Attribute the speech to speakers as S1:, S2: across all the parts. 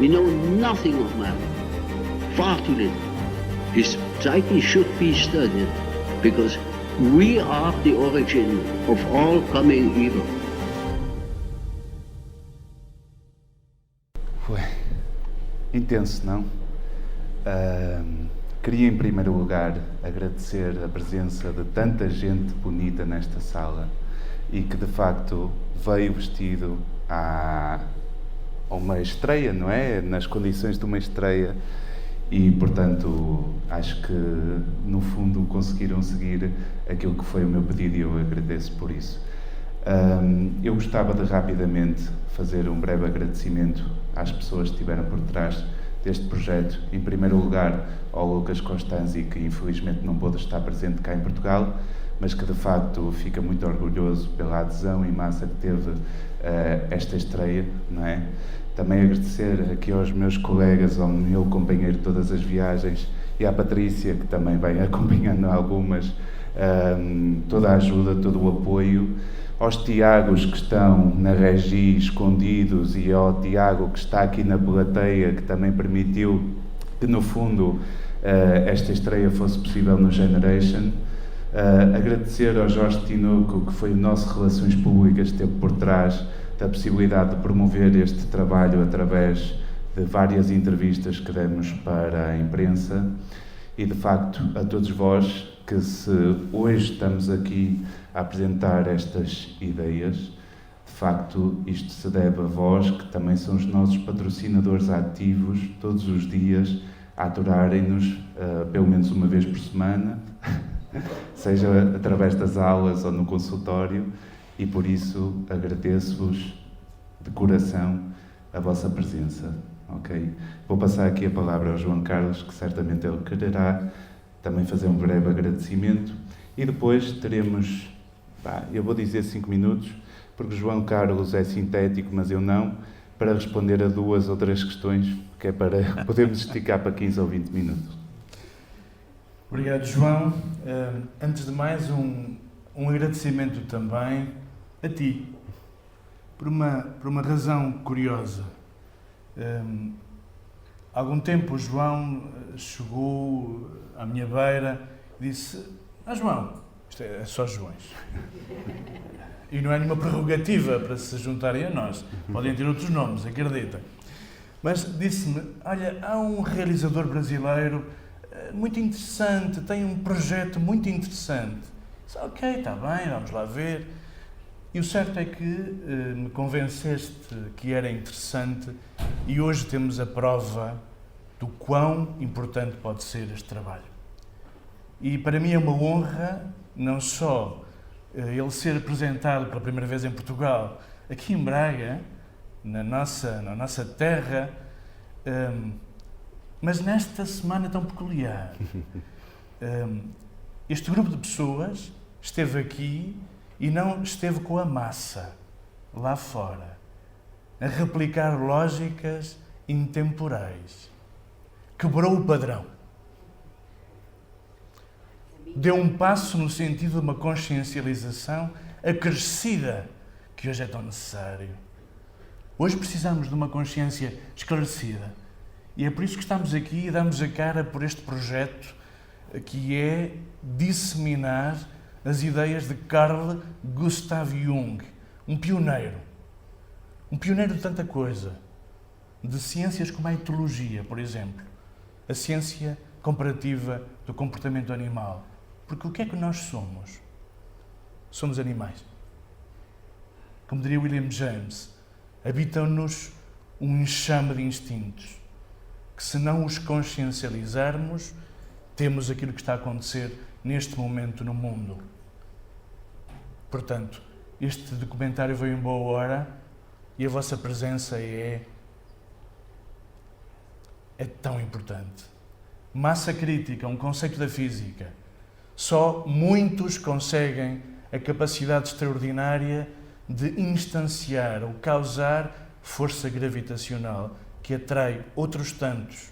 S1: We know nothing of man. Far too little. His psyche should be studied because we are the origin of all coming evil.
S2: Foi intenso, não? Queria, em primeiro lugar, agradecer a presença de tanta gente bonita nesta sala e que, de facto, veio vestido a uma estreia, não é? Nas condições de uma estreia e, portanto, acho que, no fundo, conseguiram seguir aquilo que foi o meu pedido e eu agradeço por isso. Eu gostava de, rapidamente, fazer um breve agradecimento às pessoas que estiveram por trás deste projeto. Em primeiro lugar, ao Lucas Constanzi, que infelizmente não pôde estar presente cá em Portugal, mas que de facto fica muito orgulhoso pela adesão em massa que teve esta estreia, não é? Também agradecer aqui aos meus colegas, ao meu companheiro de todas as viagens e à Patrícia, que também vem acompanhando algumas, toda a ajuda, todo o apoio. Aos Tiagos que estão na regi escondidos e ao Tiago que está aqui na plateia, que também permitiu que, no fundo, esta estreia fosse possível no Generation. Agradecer ao Jorge Tinoco, que foi o nosso Relações Públicas, que esteve por trás da possibilidade de promover este trabalho através de várias entrevistas que demos para a imprensa. E, de facto, a todos vós que, se hoje estamos aqui a apresentar estas ideias, de facto, isto se deve a vós, que também são os nossos patrocinadores ativos, todos os dias, a aturarem-nos, pelo menos uma vez por semana, seja através das aulas ou no consultório, e por isso agradeço-vos de coração a vossa presença. Ok? Vou passar aqui a palavra ao João Carlos, que certamente ele quererá também fazer um breve agradecimento, e depois teremos, eu vou dizer 5 minutos, porque o João Carlos é sintético, mas eu não, para responder a 2 ou 3 questões, que é para podermos esticar para 15 ou 20 minutos.
S3: Obrigado, João. Antes de mais, um agradecimento também a ti, por uma razão curiosa. Há algum tempo o João chegou à minha beira e disse: João, isto é só Joões. E não é nenhuma prerrogativa para se juntarem a nós. Podem ter outros nomes, acredita. Mas disse-me: olha, há um realizador brasileiro muito interessante, tem um projeto muito interessante. Disse: ok, está bem, vamos lá ver. E o certo é que me convenceste que era interessante e hoje temos a prova do quão importante pode ser este trabalho. E para mim é uma honra, não só ele ser apresentado pela primeira vez em Portugal, aqui em Braga, na nossa terra, mas nesta semana tão peculiar. Este grupo de pessoas esteve aqui e não esteve com a massa, lá fora, a replicar lógicas intemporais. Quebrou o padrão. Deu um passo no sentido de uma consciencialização acrescida, que hoje é tão necessário. Hoje precisamos de uma consciência esclarecida. E é por isso que estamos aqui e damos a cara por este projeto que é disseminar as ideias de Carl Gustav Jung, um pioneiro de tanta coisa, de ciências como a etologia, por exemplo, a ciência comparativa do comportamento animal. Porque o que é que nós somos? Somos animais. Como diria William James, habitam-nos um enxame de instintos, que se não os consciencializarmos, temos aquilo que está a acontecer neste momento no mundo. Portanto, este documentário veio em boa hora e a vossa presença é tão importante. Massa crítica, um conceito da física. Só muitos conseguem a capacidade extraordinária de instanciar ou causar força gravitacional que atrai outros tantos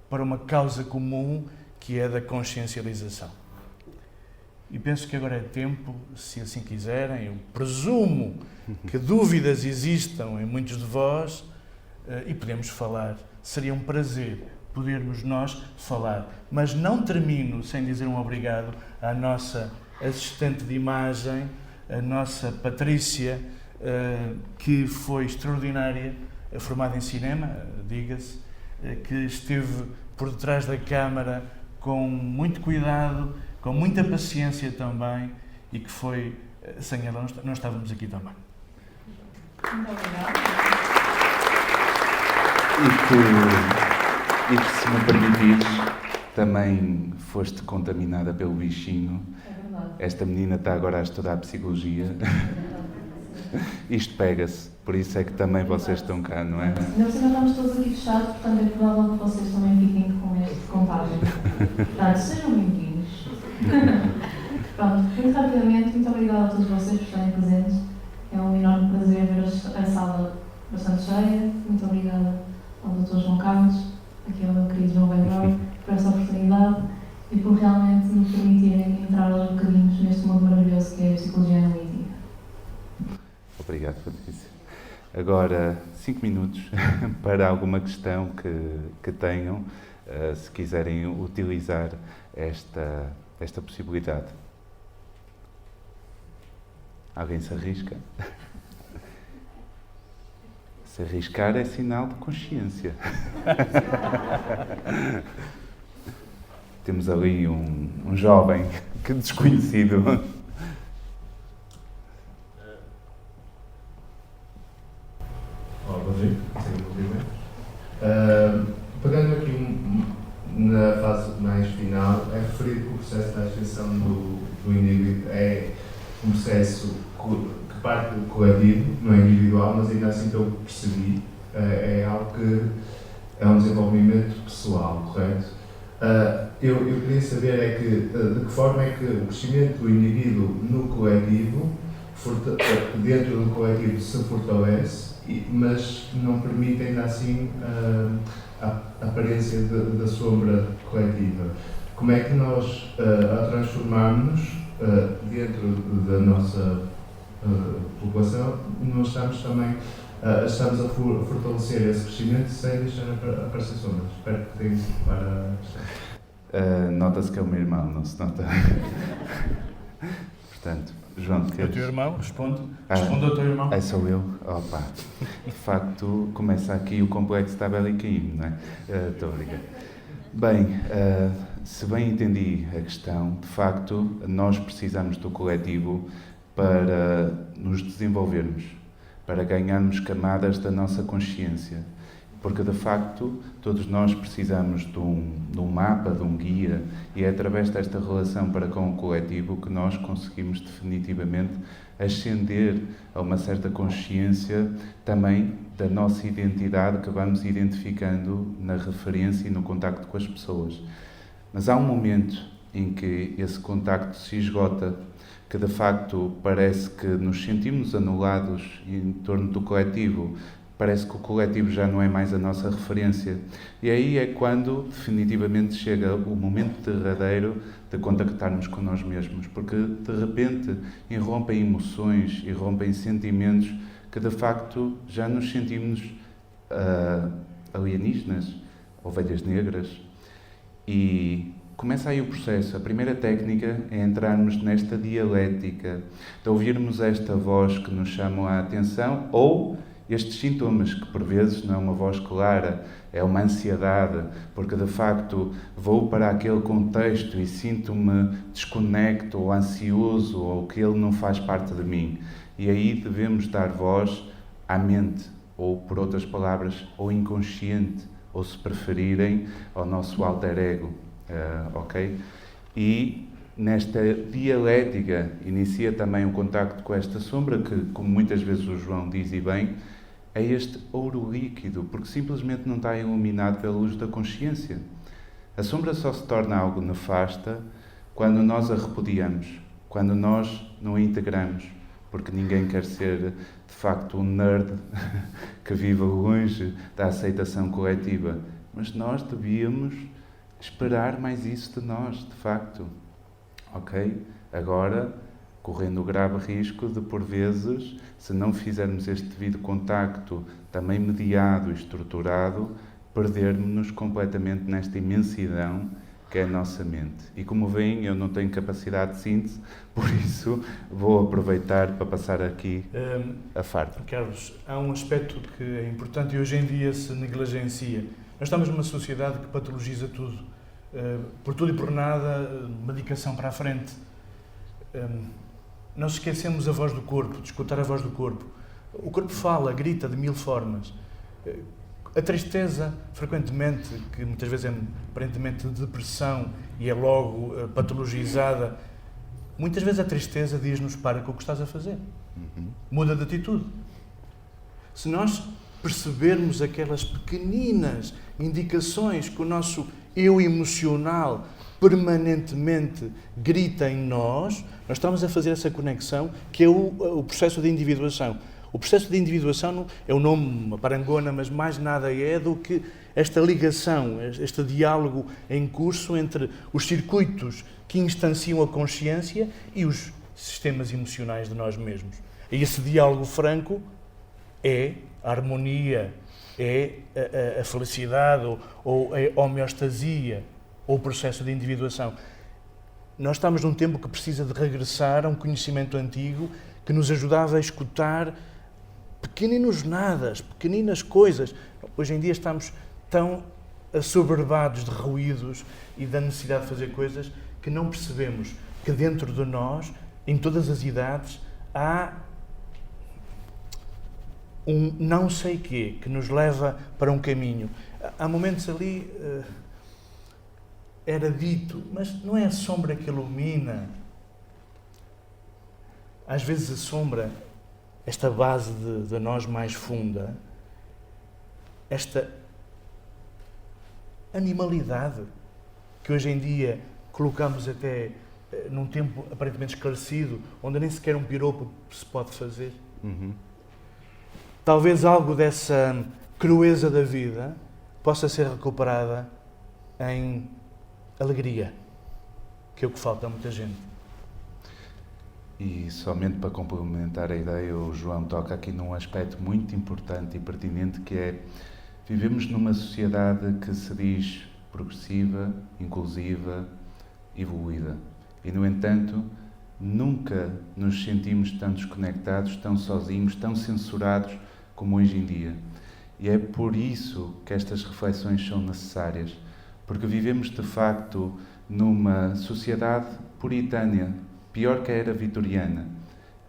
S3: para uma causa comum que é da consciencialização. E penso que agora é tempo, se assim quiserem, eu presumo que dúvidas existam em muitos de vós, e podemos falar. Seria um prazer podermos nós falar. Mas não termino sem dizer um obrigado à nossa assistente de imagem, a nossa Patrícia, que foi extraordinária, formada em cinema, diga-se, que esteve por detrás da câmara com muito cuidado, com muita paciência também, e que foi, sem ela não estávamos aqui também.
S4: Muito obrigada.
S2: E que, se me permitires, também foste contaminada pelo bichinho.
S4: É verdade.
S2: Esta menina está agora a estudar psicologia. Isto pega-se, por isso é que também vocês estão cá, não é?
S4: Ainda por cima estamos todos aqui fechados, portanto é provável que vocês também fiquem com este contágio. Portanto, sejam bem-vindos. Pronto, muito rapidamente, muito obrigada a todos vocês por estarem presentes. É um enorme prazer ver a sala bastante cheia. Muito obrigada ao Dr. João Carlos, aqui ao meu querido João Weibroy, por esta oportunidade e por realmente nos permitirem entrar aos bocadinhos neste mundo maravilhoso que é a psicologia analítica.
S2: Obrigado, Patrícia. Agora, 5 minutos para alguma questão que tenham, se quiserem utilizar esta possibilidade. Alguém se arrisca? Se arriscar é sinal de consciência. Temos ali um jovem que desconhecido.
S5: Olá, Rodrigo, pegando aqui na fase mais final, é referido que o processo da ascensão do indivíduo é um processo que parte do coletivo, não é individual, mas ainda assim que eu percebi, é algo que é um desenvolvimento pessoal, correto? Eu queria saber de que forma é que o crescimento do indivíduo no coletivo, dentro do coletivo, se fortalece, mas não permite ainda assim a aparência da sombra coletiva. Como é que nós, ao transformarmos dentro da nossa população, nós estamos a fortalecer esse crescimento sem deixar aparecer sombras? Espero que tenham para a questão.
S2: Nota-se que é o meu irmão, não se nota? Portanto, João,
S3: É o teu irmão? Responde ao teu irmão.
S2: Sou eu? Opa! De facto, começa aqui o complexo da Bela e Caim, não é? Estou a brincar. Bem, se bem entendi a questão, de facto, nós precisamos do coletivo para nos desenvolvermos, para ganharmos camadas da nossa consciência. Porque, de facto, todos nós precisamos de um mapa, de um guia, e é através desta relação para com o coletivo que nós conseguimos definitivamente ascender a uma certa consciência também da nossa identidade que vamos identificando na referência e no contacto com as pessoas. Mas há um momento em que esse contacto se esgota, que de facto parece que nos sentimos anulados em torno do coletivo, parece que o coletivo já não é mais a nossa referência. E aí é quando definitivamente chega o momento derradeiro de contactarmos com nós mesmos, porque de repente irrompem emoções, irrompem sentimentos que de facto já nos sentimos alienígenas, ovelhas negras, e começa aí o processo. A primeira técnica é entrarmos nesta dialética, de ouvirmos esta voz que nos chama a atenção, ou estes sintomas, que por vezes não é uma voz clara, é uma ansiedade, porque de facto vou para aquele contexto e sinto-me desconecto ou ansioso, ou que ele não faz parte de mim. E aí devemos dar voz à mente, ou por outras palavras, ao inconsciente, ou se preferirem, ao nosso alter ego. Ok? E nesta dialética inicia também o contacto com esta sombra que, como muitas vezes o João diz e bem, é este ouro líquido, porque simplesmente não está iluminado pela luz da consciência. A sombra só se torna algo nefasta quando nós a repudiamos, quando nós não a integramos, porque ninguém quer ser, de facto, um nerd que viva longe da aceitação coletiva. Mas nós devíamos esperar mais isso de nós, de facto. Ok? Agora, correndo o grave risco de, por vezes, se não fizermos este devido contacto, também mediado e estruturado, perdermos-nos completamente nesta imensidão que é a nossa mente. E como veem, eu não tenho capacidade de síntese, por isso vou aproveitar para passar aqui a farpa.
S3: Carlos, há um aspecto que é importante e hoje em dia se negligencia. Nós estamos numa sociedade que patologiza tudo. Por tudo e por nada, medicação para a frente. Nós esquecemos a voz do corpo, de escutar a voz do corpo. O corpo fala, grita de mil formas. A tristeza, frequentemente, que muitas vezes é aparentemente depressão e é logo patologizada, muitas vezes a tristeza diz-nos para com o que estás a fazer. Muda de atitude. Se nós percebermos aquelas pequeninas indicações que o nosso eu emocional permanentemente grita em nós estamos a fazer essa conexão que é o processo de individuação. O processo de individuação é um nome, uma parangona, mas mais nada é do que esta ligação, este diálogo em curso entre os circuitos que instanciam a consciência e os sistemas emocionais de nós mesmos. E esse diálogo franco é a harmonia, é a felicidade ou a homeostasia ou o processo de individuação. Nós estamos num tempo que precisa de regressar a um conhecimento antigo que nos ajudava a escutar pequeninos nadas, pequeninas coisas. Hoje em dia estamos tão assoberbados de ruídos e da necessidade de fazer coisas que não percebemos que dentro de nós, em todas as idades, há um não sei quê que nos leva para um caminho. Há momentos ali, era dito, mas não é a sombra que ilumina. Às vezes a sombra, esta base de nós mais funda, esta animalidade que hoje em dia colocamos até num tempo aparentemente esclarecido, onde nem sequer um piropo se pode fazer. Talvez algo dessa crueza da vida possa ser recuperada em alegria, que é o que falta a muita gente.
S2: E somente para complementar a ideia, o João toca aqui num aspecto muito importante e pertinente, que é: vivemos numa sociedade que se diz progressiva, inclusiva, evoluída. E, no entanto, nunca nos sentimos tão desconectados, tão sozinhos, tão censurados como hoje em dia. E é por isso que estas reflexões são necessárias, porque vivemos, de facto, numa sociedade puritânia, pior que a era vitoriana,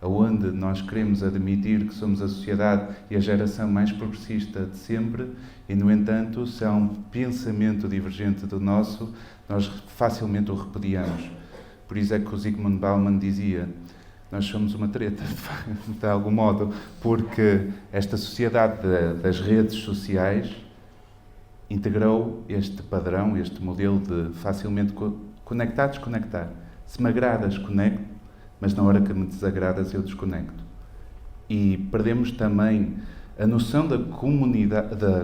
S2: onde nós queremos admitir que somos a sociedade e a geração mais progressista de sempre e, no entanto, se há um pensamento divergente do nosso, nós facilmente o repudiamos. Por isso é que o Zygmunt Bauman dizia: nós somos uma treta, de algum modo, porque esta sociedade das redes sociais integrou este padrão, este modelo de facilmente conectar, desconectar. Se me agradas, conecto, mas na hora que me desagradas, eu desconecto. E perdemos também a noção da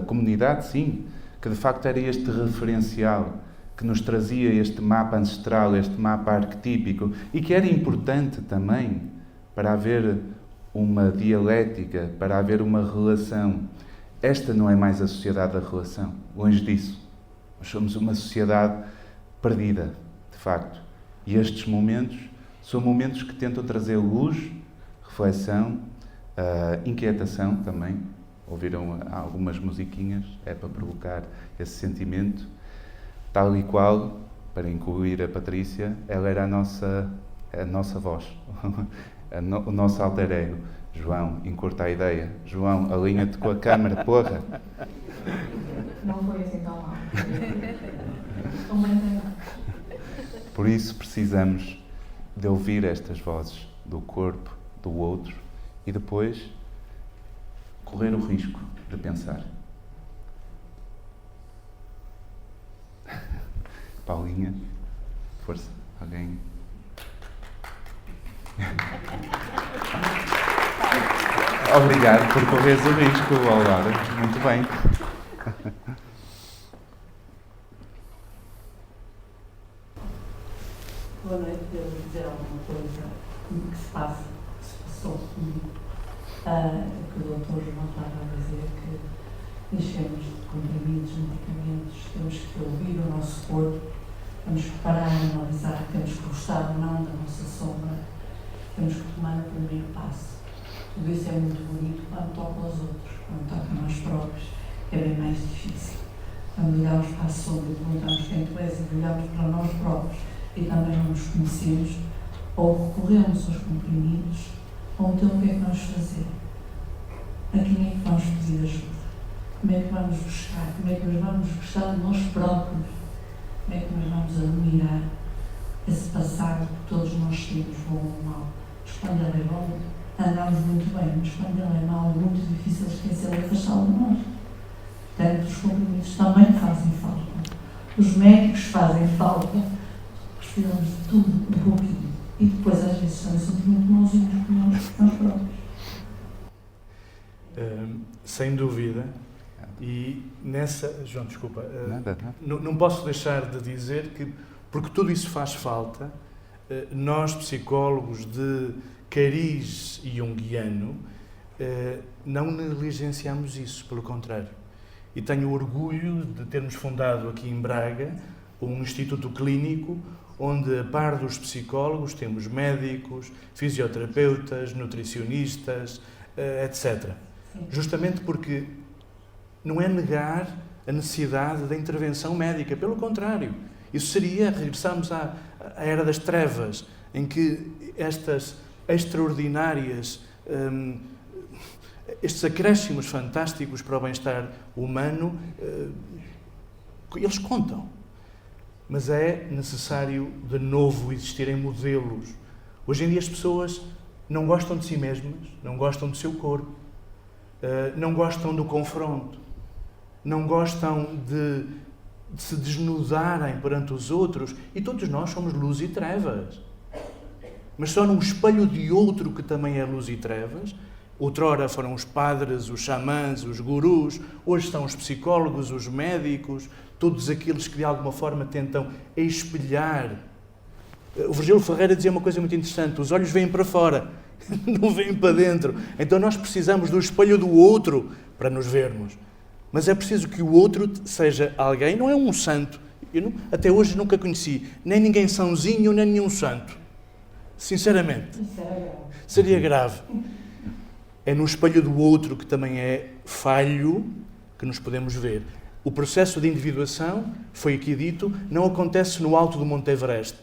S2: comunidade, sim, que de facto era este referencial que nos trazia este mapa ancestral, este mapa arquetípico, e que era importante também para haver uma dialética, para haver uma relação. Esta não é mais a sociedade da relação, longe disso. Nós somos uma sociedade perdida, de facto. E estes momentos são momentos que tentam trazer luz, reflexão, inquietação também. Ouviram algumas musiquinhas, é para provocar esse sentimento. Tal e qual, para incluir a Patrícia, ela era a nossa voz, o nosso alter ego. João, encurta a ideia. João, alinha-te com a câmara, porra.
S4: Não foi assim tão mal. Estão bem treinados.
S2: Por isso precisamos de ouvir estas vozes do corpo, do outro, e depois correr o risco de pensar. Paulinha, força, alguém? Obrigado por correres o risco, Aurora. Muito bem.
S6: Boa noite, devo dizer alguma coisa que se passa, que se passou comigo. Que o doutor João estava a dizer que enchemos de comprimidos, medicamentos, temos que ouvir o nosso corpo, temos que parar e analisar, temos que gostar ou não da nossa sombra, temos que tomar o primeiro passo. Tudo isso é muito bonito quando toca aos outros, quando toca a nós próprios, é bem mais difícil. Quando olhamos para a sombra e perguntamos quem tu és e olhamos para nós próprios e também não nos conhecemos, ou recorremos aos comprimidos, ou então o que é que vamos fazer? A quem é que vamos pedir ajuda? Como é que vamos buscar? Como é que nós vamos gostar de nós próprios? Como é que nós vamos admirar esse passado que todos nós temos, bom ou mau? Mas quando ele é bom, andamos muito bem, mas quando ele é mau, é muito difícil esquecer e afastá-lo de nós. Portanto, os comprimidos também fazem falta. Os médicos fazem falta. Precisamos de tudo, um pouquinho. E depois, às vezes, também somos muito mauzinhos com nós próprios.
S3: Sem dúvida. E nessa... João, desculpa.
S2: Nada.
S3: Não posso deixar de dizer que, porque tudo isso faz falta, nós, psicólogos de cariz junguiano, não negligenciamos isso, pelo contrário. E tenho orgulho de termos fundado aqui em Braga um instituto clínico onde, a par dos psicólogos, temos médicos, fisioterapeutas, nutricionistas, etc. Justamente porque não é negar a necessidade da intervenção médica, pelo contrário. Isso seria regressarmos à era das trevas, em que estas extraordinárias, estes acréscimos fantásticos para o bem-estar humano, eles contam. Mas é necessário, de novo, existirem modelos. Hoje em dia as pessoas não gostam de si mesmas, não gostam do seu corpo, não gostam do confronto, não gostam de se desnudarem perante os outros, e todos nós somos luz e trevas. Mas só num espelho de outro que também é luz e trevas. Outrora foram os padres, os xamãs, os gurus, hoje são os psicólogos, os médicos, todos aqueles que de alguma forma tentam espelhar. O Virgílio Ferreira dizia uma coisa muito interessante: os olhos vêm para fora, não vêm para dentro. Então nós precisamos do espelho do outro para nos vermos. Mas é preciso que o outro seja alguém, não é um santo. Eu até hoje nunca conheci nem ninguém sãozinho, nem nenhum santo. Sinceramente. Seria grave. É no espelho do outro, que também é falho, que nos podemos ver. O processo de individuação, foi aqui dito, não acontece no alto do Monte Everest.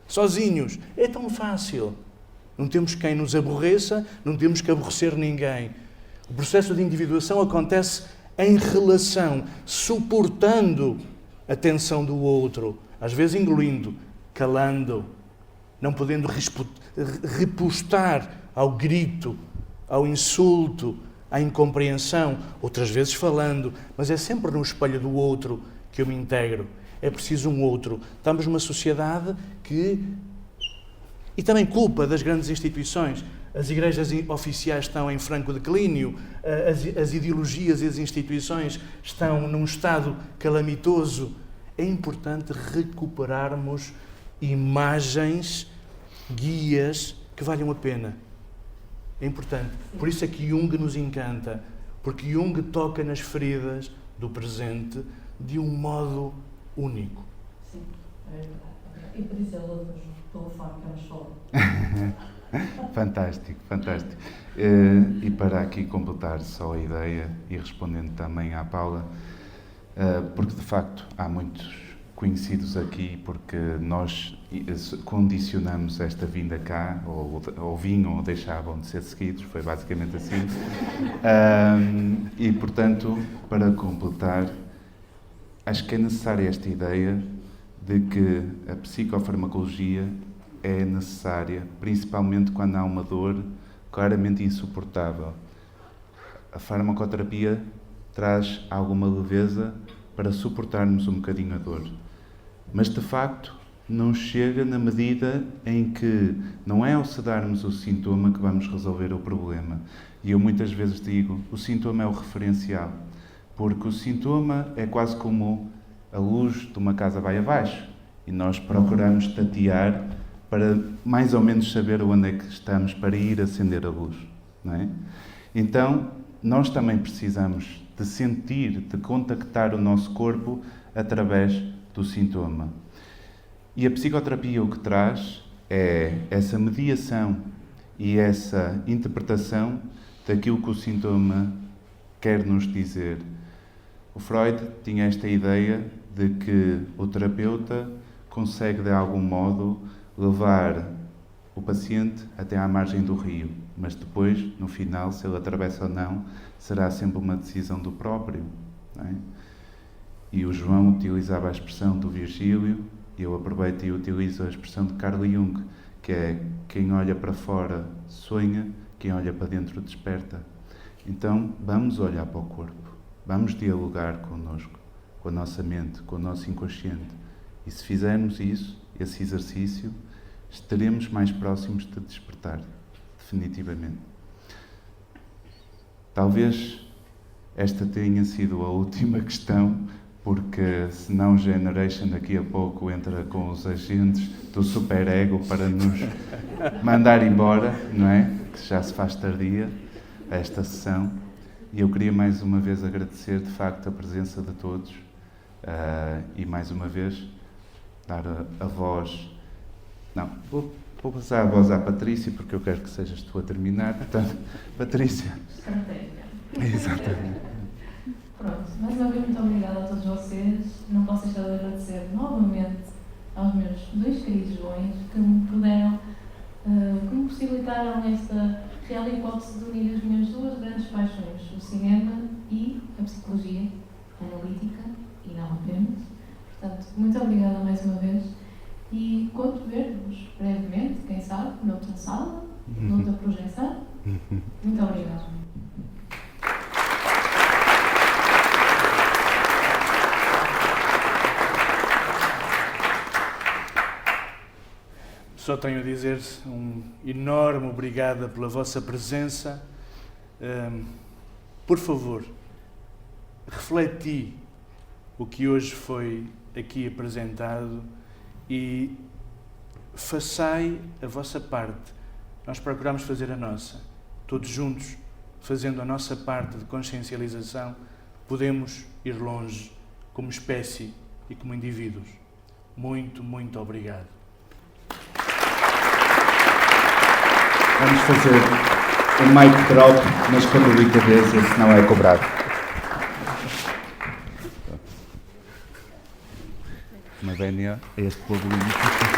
S3: Sozinhos. É tão fácil. Não temos quem nos aborreça, não temos que aborrecer ninguém. O processo de individuação acontece em relação, suportando a tensão do outro, às vezes engolindo, calando, não podendo repostar ao grito, ao insulto, à incompreensão, outras vezes falando, mas é sempre no espelho do outro que eu me integro. É preciso um outro. Estamos numa sociedade que... E também culpa das grandes instituições. As igrejas oficiais estão em franco declínio, as ideologias e as instituições estão num estado calamitoso. É importante recuperarmos imagens, guias que valham a pena. É importante. Por isso é que Jung nos encanta, porque Jung toca nas feridas do presente de um modo único.
S6: Sim, é verdade. E por isso é louco pelo fome que nos falou.
S2: Fantástico, fantástico. E para aqui completar só a ideia e respondendo também à Paula, porque de facto há muitos conhecidos aqui, porque nós condicionamos esta vinda cá, ou vinham ou deixavam de ser seguidos, foi basicamente assim. E portanto, para completar, acho que é necessária esta ideia de que a psicofarmacologia é necessária, principalmente quando há uma dor claramente insuportável. A farmacoterapia traz alguma leveza para suportarmos um bocadinho a dor. Mas, de facto, não chega na medida em que não é ao sedarmos o sintoma que vamos resolver o problema. E eu muitas vezes digo, o sintoma é o referencial, porque o sintoma é quase como a luz de uma casa vai abaixo e nós procuramos tatear para mais ou menos saber onde é que estamos para ir acender a luz, não é? Então, nós também precisamos de sentir, de contactar o nosso corpo através do sintoma. E a psicoterapia o que traz é essa mediação e essa interpretação daquilo que o sintoma quer nos dizer. O Freud tinha esta ideia de que o terapeuta consegue, de algum modo, levar o paciente até à margem do rio, mas depois, no final, se ele atravessa ou não, será sempre uma decisão do próprio, não é? E o João utilizava a expressão do Virgílio, e eu aproveito e utilizo a expressão de Carl Jung, que é: quem olha para fora sonha, quem olha para dentro desperta. Então, vamos olhar para o corpo, vamos dialogar connosco, com a nossa mente, com o nosso inconsciente. E se fizermos isso, esse exercício, estaremos mais próximos de despertar, definitivamente. Talvez esta tenha sido a última questão, porque senão Generation daqui a pouco entra com os agentes do superego para nos mandar embora, não é? Que já se faz tardia esta sessão. E eu queria mais uma vez agradecer de facto a presença de todos e mais uma vez dar a voz. Não, vou passar a voz à Patrícia, porque eu quero que sejas tu a terminar. Portanto, Patrícia.
S4: Estratégia.
S2: Exatamente.
S4: Pronto, mais uma vez muito obrigada a todos vocês. Não posso deixar de agradecer novamente aos meus dois queridos Joões que me puderam, que me possibilitaram esta real hipótese de unir as minhas duas grandes paixões, o cinema e a psicologia analítica, e não apenas. Portanto, muito obrigada mais uma vez e conto ver-vos brevemente, quem sabe, noutra sala, noutra projeção. Muito obrigada.
S3: Só tenho a dizer um enorme obrigado pela vossa presença. Por favor, refleti o que hoje foi aqui apresentado e façai a vossa parte. Nós procuramos fazer a nossa. Todos juntos, fazendo a nossa parte de consciencialização, podemos ir longe como espécie e como indivíduos. Muito, muito obrigado.
S7: Vamos fazer um mic drop, mas com delicadeza, se não é cobrado.
S2: Uma vénia a este povo lindo.